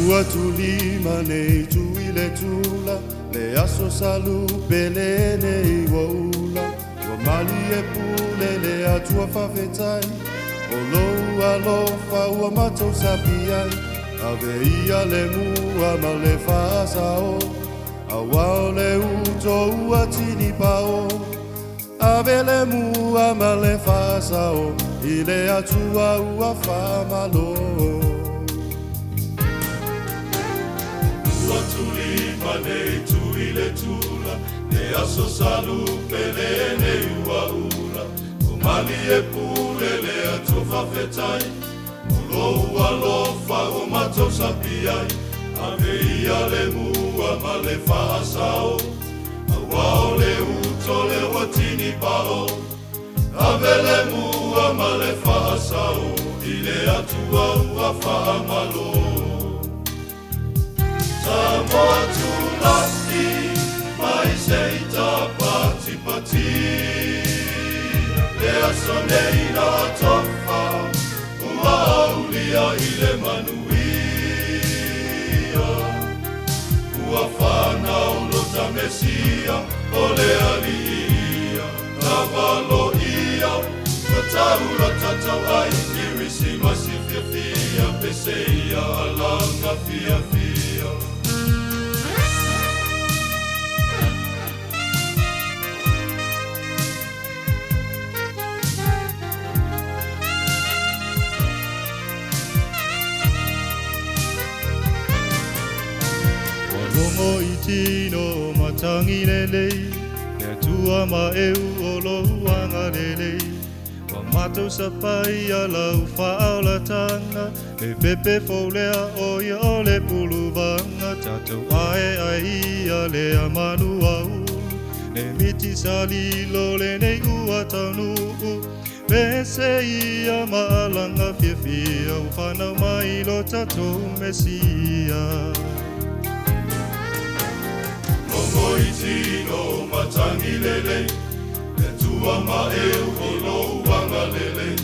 Ua tulima nei tuile tula, le aso salu pele nei waula. Ua mali e pule le atua whawhetai, o lou alofa ua matou sapiai. Ave ia le mua ma le whaasao, a wao le uto ua tini pao. Ave le mua ma le whaasao, i le atua ua whamalo. Ua tulima nei tuile tula, le aso salu pele nei ua ula. O mali e pule le atua whawhetai, o lou alofa o matou sapiai. Ave ia le mua ma le whaasao, a wao le uto le watini pao. Ave le mua ma le whaasao, i le atua ua whaamalo. Samoa tulaki, mai se ita pati pati. Le aso nei na tofa, ua aulia i le manuia. Ua whanau lota mesia, o le alia. Na walo ia, na taura tatau ai, irisi masi fia fia, peseia alanga fia fia. Walongo i tino matangi lelei, le tua ma eu o louanga lelei. Wa matou sapai a lau whaaolatanga, le pepe faulea o ia o le puluvanga. Tatou ae ai a le amanu au, le miti salilo le nei ua taunuu. Pese ia maalanga fia fia, uwhanau mai lo tatou mesia. Longo i tino matangi lelei, le tua ma eu o louanga lelei.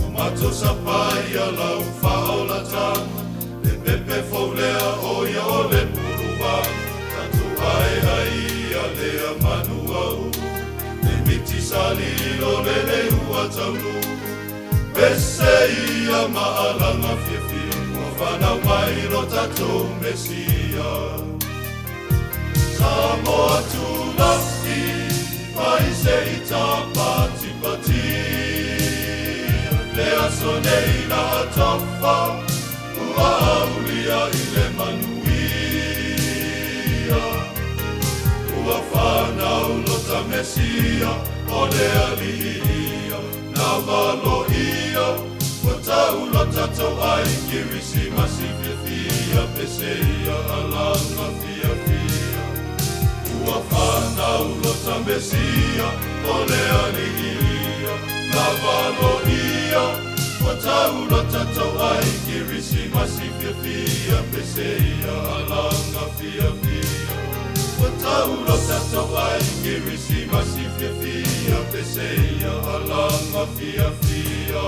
O matou sapai a lau whaolatanga, le pepe faulea o ia o le puluvanga. Tatou ae ai a le amanu au, le miti salilo le ua taunu. Pese ia maalanga fia fia, o whanau mai lo tatou mesia. Samoa tulaki, mai se ita pati pati. Le aso nei na tofa, ua aulia i le manuia. Ua whanau lota mesia, o le alia. Na walo ia, ua tau lota tau ai, kirisi masi fia fia, peseia alanga fia fia. Ua whanau lota mesia, o le alia. Na walo ia, ua tau lota tau ai, kirisi masi fia fia, peseia alanga fia fia. Ua tau lota tau ai, kirisi masi fia fia, peseia alanga fia fia.